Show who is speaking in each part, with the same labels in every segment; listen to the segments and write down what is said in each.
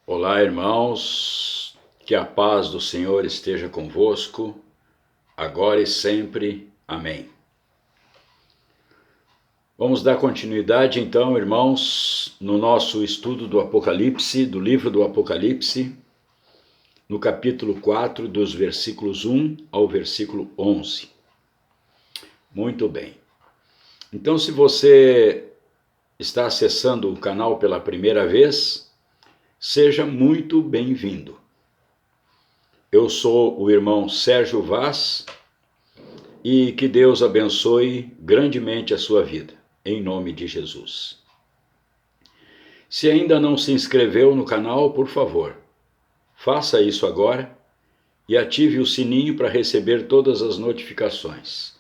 Speaker 1: Olá, irmãos, que a paz do Senhor esteja convosco, agora e sempre. Amém. Vamos dar continuidade então, irmãos, no nosso estudo do Apocalipse, do livro do Apocalipse, no capítulo 4, dos versículos 1 ao versículo 11. Muito bem. Então, se você está acessando o canal pela primeira vez, seja muito bem-vindo. Eu sou o irmão Sérgio Vaz e que Deus abençoe grandemente a sua vida, em nome de Jesus. Se ainda não se inscreveu no canal, por favor, faça isso agora e ative o sininho para receber todas as notificações.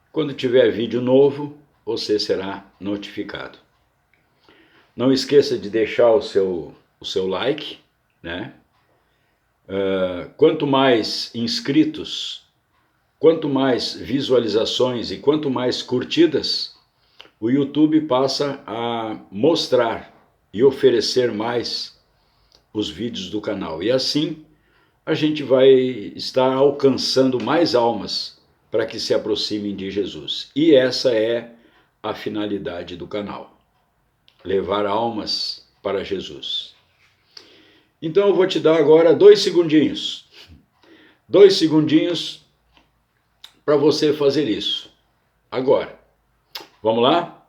Speaker 1: Quando tiver vídeo novo, você será notificado. Não esqueça de deixar o seu like, né? Quanto mais inscritos, quanto mais visualizações e quanto mais curtidas, o YouTube passa a mostrar e oferecer mais os vídeos do canal. E assim a gente vai estar alcançando mais almas para que se aproximem de Jesus. E essa é a finalidade do canal: levar almas para Jesus. Então eu vou te dar agora 2 segundinhos. 2 segundinhos para você fazer isso. Agora. Vamos lá?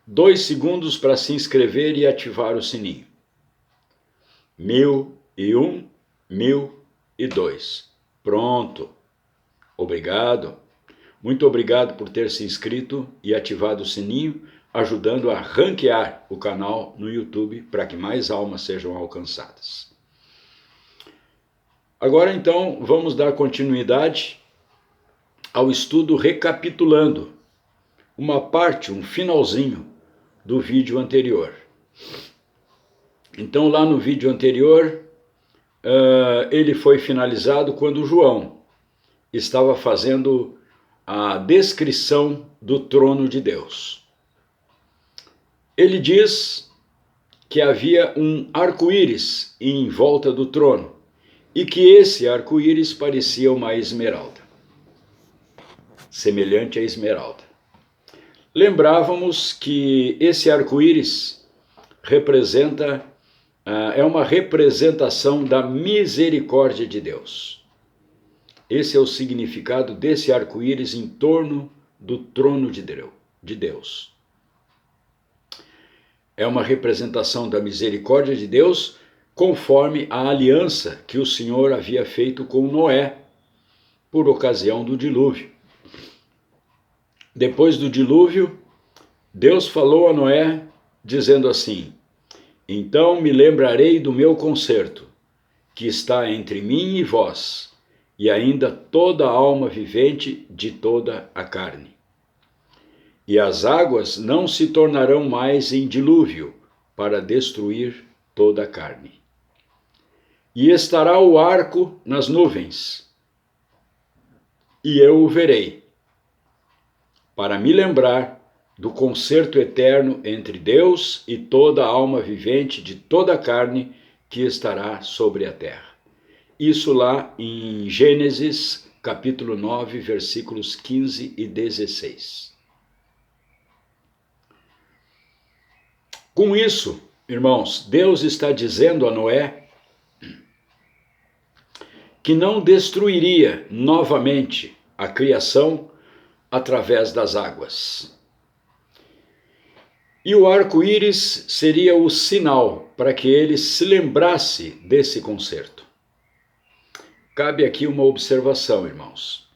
Speaker 1: 2 segundos para se inscrever e ativar o sininho. 1001, 1002. Pronto. Obrigado. Muito obrigado por ter se inscrito e ativado o sininho, ajudando a ranquear o canal no YouTube para que mais almas sejam alcançadas. Agora então vamos dar continuidade ao estudo recapitulando uma parte, um finalzinho do vídeo anterior. Então lá no vídeo anterior, ele foi finalizado quando João estava fazendo a descrição do trono de Deus. Ele diz que havia um arco-íris em volta do trono e que esse arco-íris parecia uma esmeralda, semelhante à esmeralda. Lembrávamos que esse arco-íris é uma representação da misericórdia de Deus. Esse é o significado desse arco-íris em torno do trono de Deus. É uma representação da misericórdia de Deus conforme a aliança que o Senhor havia feito com Noé por ocasião do dilúvio. Depois do dilúvio, Deus falou a Noé dizendo assim: então me lembrarei do meu concerto, que está entre mim e vós, e ainda toda a alma vivente de toda a carne. E as águas não se tornarão mais em dilúvio para destruir toda a carne. E estará o arco nas nuvens, e eu o verei, para me lembrar do concerto eterno entre Deus e toda a alma vivente de toda a carne que estará sobre a terra. Isso lá em Gênesis, capítulo 9, versículos 15 e 16. Com isso, irmãos, Deus está dizendo a Noé que não destruiria novamente a criação através das águas. E o arco-íris seria o sinal para que ele se lembrasse desse concerto. Cabe aqui uma observação, irmãos,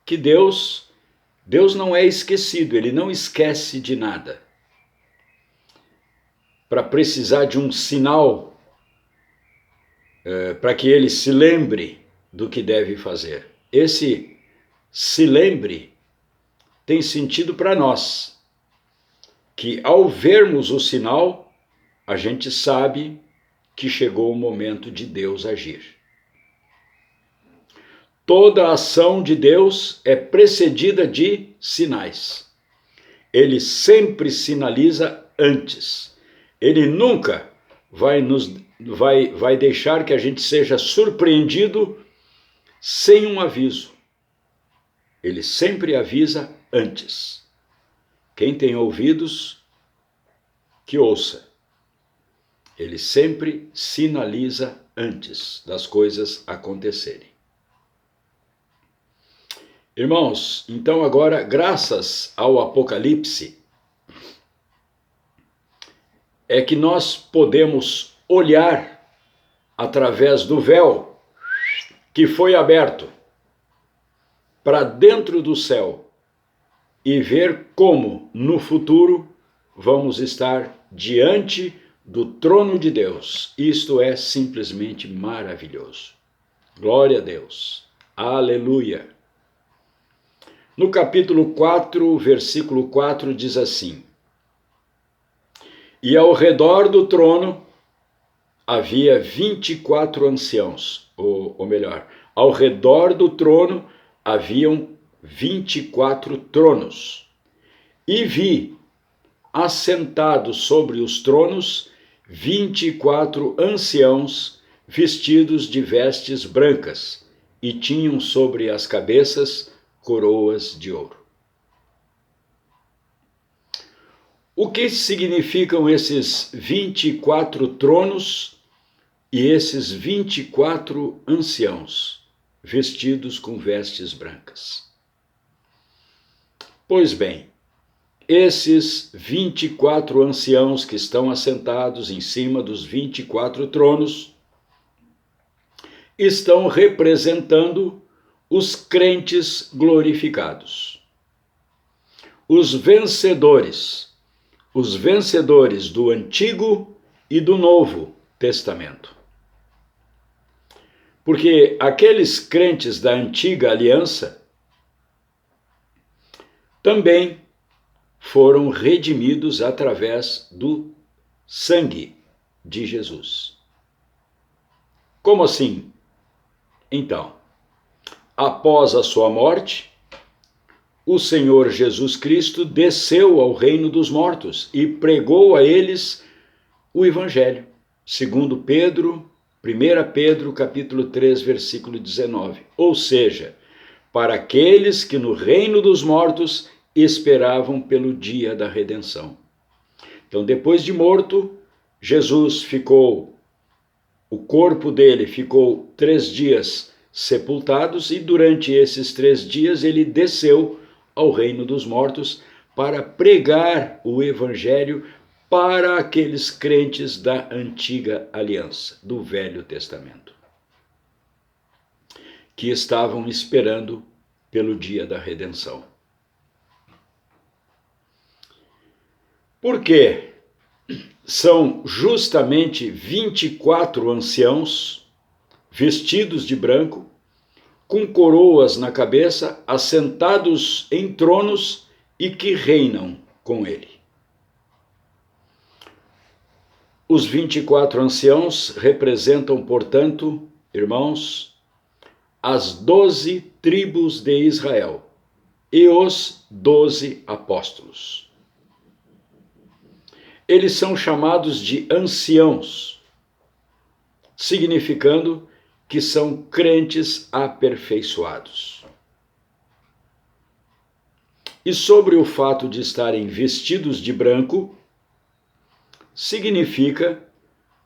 Speaker 1: que Deus não é esquecido, ele não esquece de nada. Para precisar de um sinal, para que ele se lembre do que deve fazer. Esse se lembre tem sentido para nós, que ao vermos o sinal, a gente sabe que chegou o momento de Deus agir. Toda a ação de Deus é precedida de sinais. Ele sempre sinaliza antes. Ele nunca vai nos vai deixar que a gente seja surpreendido sem um aviso. Ele sempre avisa antes. Quem tem ouvidos, que ouça. Ele sempre sinaliza antes das coisas acontecerem. Irmãos, então agora, graças ao Apocalipse, é que nós podemos olhar através do véu que foi aberto para dentro do céu e ver como, no futuro, vamos estar diante do trono de Deus. Isto é simplesmente maravilhoso. Glória a Deus. Aleluia. No capítulo 4, versículo 4, diz assim: E ao redor do trono havia 24 anciãos, ou melhor, ao redor do trono haviam 24 tronos. E vi, assentados sobre os tronos, 24 anciãos vestidos de vestes brancas, e tinham sobre as cabeças coroas de ouro. O que significam esses 24 tronos e esses 24 anciãos vestidos com vestes brancas? Pois bem, esses 24 anciãos que estão assentados em cima dos 24 tronos estão representando os crentes glorificados, os vencedores do Antigo e do Novo Testamento. Porque aqueles crentes da antiga aliança também foram redimidos através do sangue de Jesus. Como assim? Então, após a sua morte, o Senhor Jesus Cristo desceu ao reino dos mortos e pregou a eles o Evangelho, segundo Pedro, 1 Pedro, capítulo 3, versículo 19. Ou seja, para aqueles que no reino dos mortos esperavam pelo dia da redenção. Então, depois de morto, Jesus o corpo dele ficou 3 dias sepultados, e durante esses 3 dias ele desceu ao reino dos mortos para pregar o Evangelho para aqueles crentes da antiga aliança, do Velho Testamento, que estavam esperando pelo dia da redenção. Por quê? São justamente 24 anciãos vestidos de branco, com coroas na cabeça, assentados em tronos e que reinam com ele. Os 24 anciãos representam, portanto, irmãos, as 12 tribos de Israel e os 12 apóstolos. Eles são chamados de anciãos, significando que são crentes aperfeiçoados. E sobre o fato de estarem vestidos de branco, significa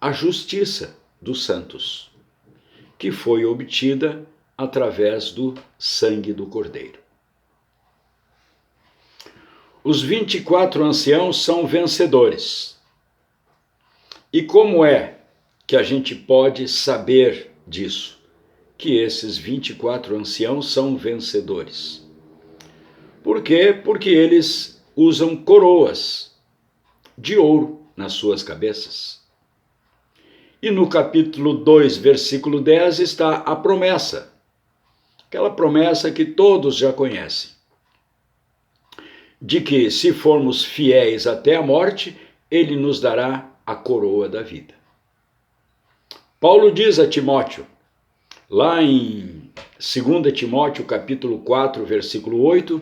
Speaker 1: a justiça dos santos, que foi obtida através do sangue do Cordeiro. Os 24 anciãos são vencedores. E como é que a gente pode saber disso? Que esses 24 anciãos são vencedores. Por quê? Porque eles usam coroas de ouro nas suas cabeças. E no capítulo 2, versículo 10, está a promessa. Aquela promessa que todos já conhecem, de que se formos fiéis até a morte, ele nos dará a coroa da vida. Paulo diz a Timóteo, lá em 2 Timóteo, capítulo 4, versículo 8,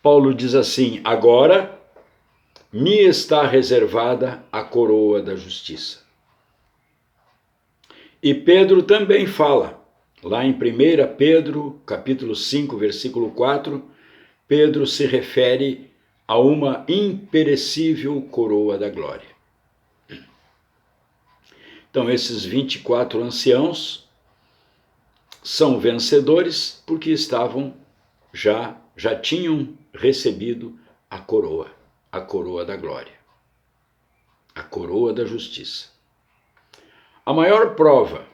Speaker 1: Paulo diz assim: agora me está reservada a coroa da justiça. E Pedro também fala, lá em 1 Pedro, capítulo 5, versículo 4, Pedro se refere a uma imperecível coroa da glória. Então, esses 24 anciãos são vencedores porque já tinham recebido a coroa da glória, a coroa da justiça. A maior prova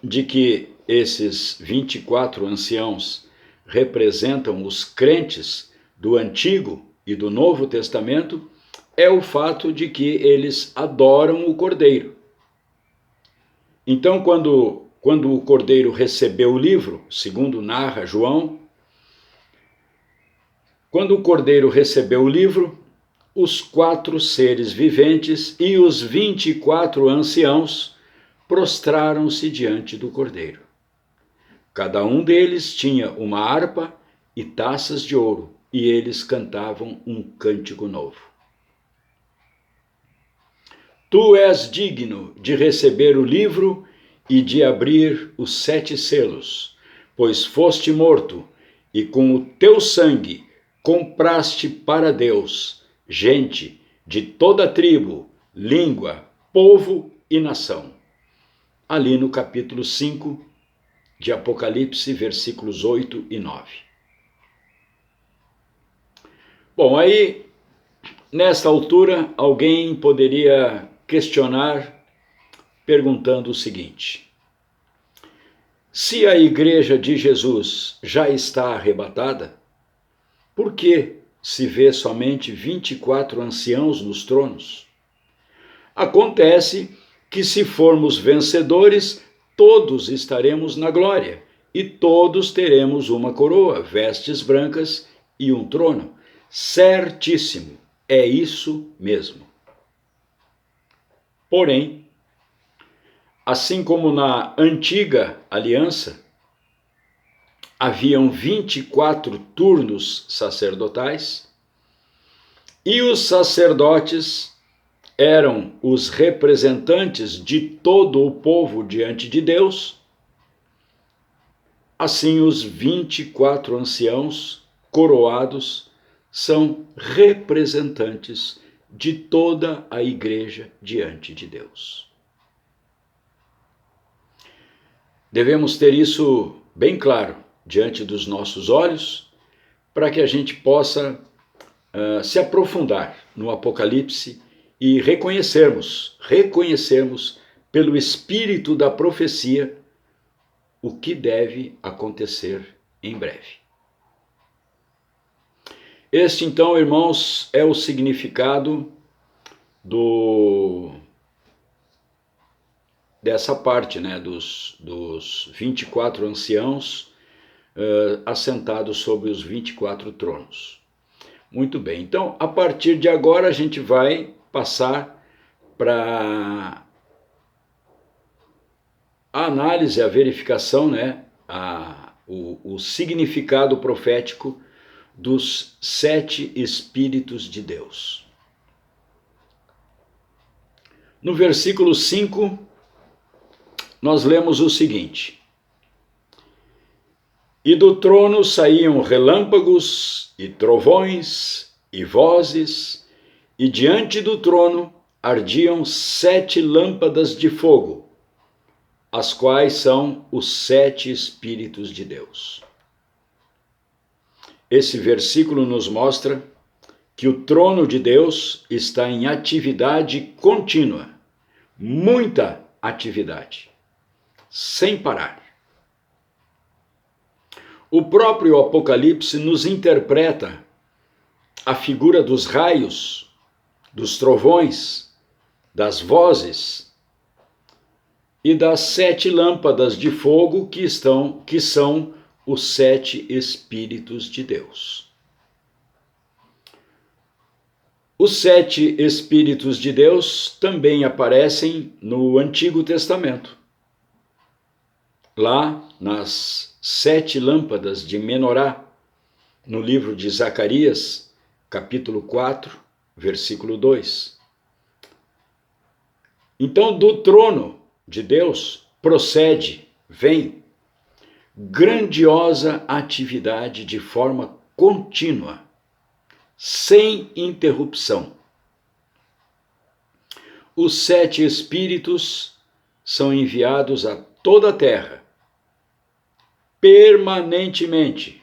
Speaker 1: de que esses 24 anciãos representam os crentes do Antigo e do Novo Testamento é o fato de que eles adoram o Cordeiro. Então, quando o Cordeiro recebeu o livro, segundo narra João, quando o Cordeiro recebeu o livro, os 4 seres viventes e os 24 anciãos prostraram-se diante do Cordeiro. Cada um deles tinha uma harpa e taças de ouro, e eles cantavam um cântico novo. Tu és digno de receber o livro e de abrir os 7 selos, pois foste morto, e com o teu sangue compraste para Deus gente de toda tribo, língua, povo e nação. Ali no capítulo 5 de Apocalipse, versículos 8 e 9. Bom, aí, nesta altura, alguém poderia questionar perguntando o seguinte: se a igreja de Jesus já está arrebatada, por que se vê somente 24 anciãos nos tronos? Acontece que, se formos vencedores, todos estaremos na glória e todos teremos uma coroa, vestes brancas e um trono. Certíssimo, é isso mesmo. Porém, assim como na antiga aliança, haviam 24 turnos sacerdotais e os sacerdotes eram os representantes de todo o povo diante de Deus, assim os 24 anciãos coroados são representantes de toda a igreja diante de Deus. Devemos ter isso bem claro diante dos nossos olhos, para que a gente possa se aprofundar no Apocalipse e reconhecermos pelo espírito da profecia o que deve acontecer em breve. Este, então, irmãos, é o significado dessa parte, né, dos 24 anciãos assentados sobre os 24 tronos. Muito bem, então, a partir de agora a gente vai passar para a análise, a verificação, né, o significado profético dos 7 Espíritos de Deus. No versículo 5, nós lemos o seguinte: e do trono saíam relâmpagos e trovões e vozes, e diante do trono ardiam 7 lâmpadas de fogo, as quais são os 7 Espíritos de Deus. Esse versículo nos mostra que o trono de Deus está em atividade contínua, muita atividade, sem parar. O próprio Apocalipse nos interpreta a figura dos raios, dos trovões, das vozes e das 7 lâmpadas de fogo que são os 7 Espíritos de Deus. Os 7 Espíritos de Deus também aparecem no Antigo Testamento. Lá nas 7 lâmpadas de Menorá, no livro de Zacarias, capítulo 4, versículo 2. Então, do trono de Deus vem grandiosa atividade de forma contínua, sem interrupção. Os 7 Espíritos são enviados a toda a Terra, permanentemente,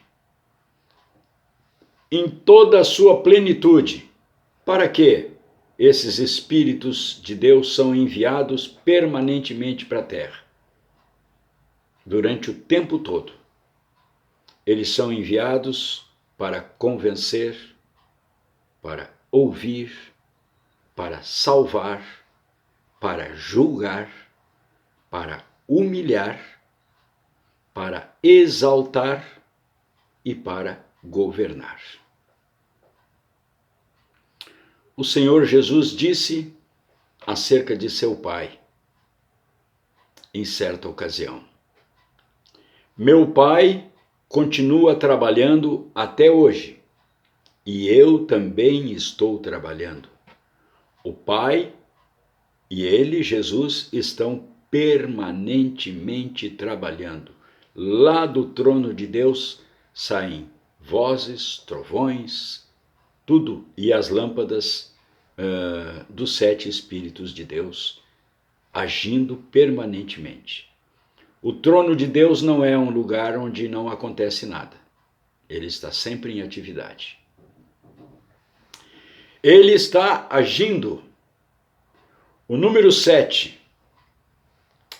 Speaker 1: em toda a sua plenitude. Para quê? Esses Espíritos de Deus são enviados permanentemente para a Terra, durante o tempo todo. Eles são enviados para convencer, para ouvir, para salvar, para julgar, para humilhar, para exaltar e para governar. O Senhor Jesus disse acerca de seu Pai, em certa ocasião: meu Pai continua trabalhando até hoje, e eu também estou trabalhando. O Pai e ele, Jesus, estão permanentemente trabalhando. Lá do trono de Deus saem vozes, trovões, tudo, e as lâmpadas dos 7 Espíritos de Deus agindo permanentemente. O trono de Deus não é um lugar onde não acontece nada. Ele está sempre em atividade. Ele está agindo. O número 7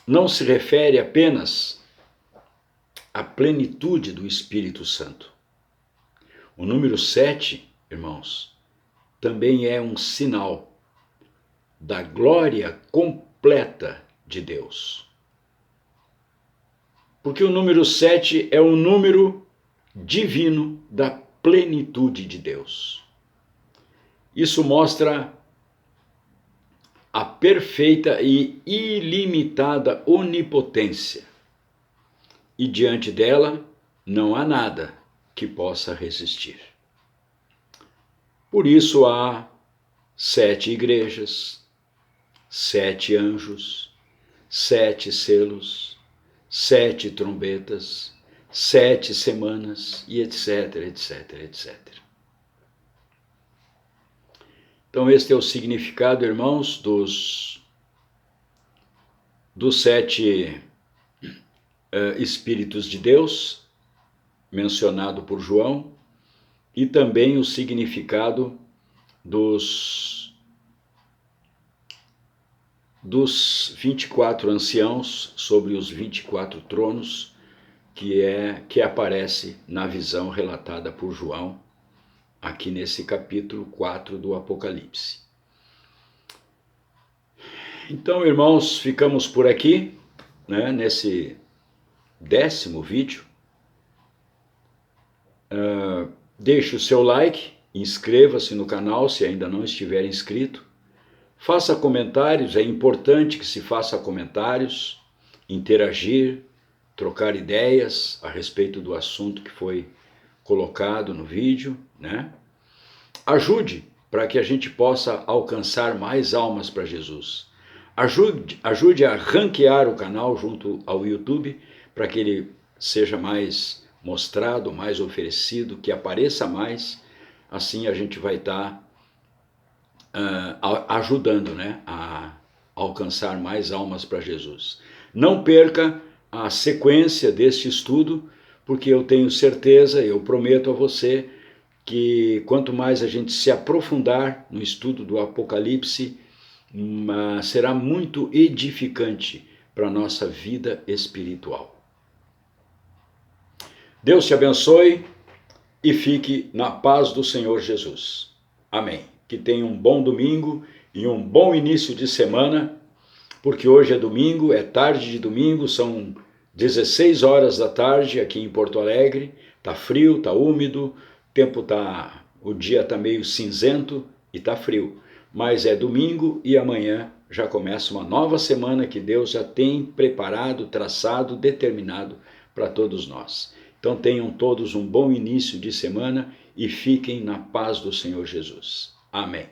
Speaker 1: não se refere apenas à plenitude do Espírito Santo. O número 7, irmãos, também é um sinal da glória completa de Deus. Porque o número 7 é o número divino da plenitude de Deus. Isso mostra a perfeita e ilimitada onipotência. E diante dela não há nada que possa resistir. Por isso há 7 igrejas, 7 anjos, 7 selos, 7 trombetas, 7 semanas e etc, etc, etc. Então este é o significado, irmãos, dos 7 Espíritos de Deus, mencionado por João, e também o significado dos 24 anciãos sobre os 24 tronos, que aparece na visão relatada por João, aqui nesse capítulo 4 do Apocalipse. Então, irmãos, ficamos por aqui, né, nesse 10º vídeo. Deixe o seu like, inscreva-se no canal se ainda não estiver inscrito. Faça comentários, é importante que se faça comentários, interagir, trocar ideias a respeito do assunto que foi colocado no vídeo, né? Ajude para que a gente possa alcançar mais almas para Jesus. Ajude a ranquear o canal junto ao YouTube para que ele seja mais mostrado, mais oferecido, que apareça mais. Assim a gente vai estar ajudando, né, a alcançar mais almas para Jesus. Não perca a sequência deste estudo, porque eu tenho certeza, eu prometo a você, que quanto mais a gente se aprofundar no estudo do Apocalipse, será muito edificante para a nossa vida espiritual. Deus te abençoe e fique na paz do Senhor Jesus. Amém. Que tenha um bom domingo e um bom início de semana, porque hoje é domingo, é tarde de domingo, são 16 horas da tarde aqui em Porto Alegre, tá frio, tá úmido, o dia tá meio cinzento e tá frio, mas é domingo e amanhã já começa uma nova semana que Deus já tem preparado, traçado, determinado para todos nós. Então tenham todos um bom início de semana e fiquem na paz do Senhor Jesus. Amém.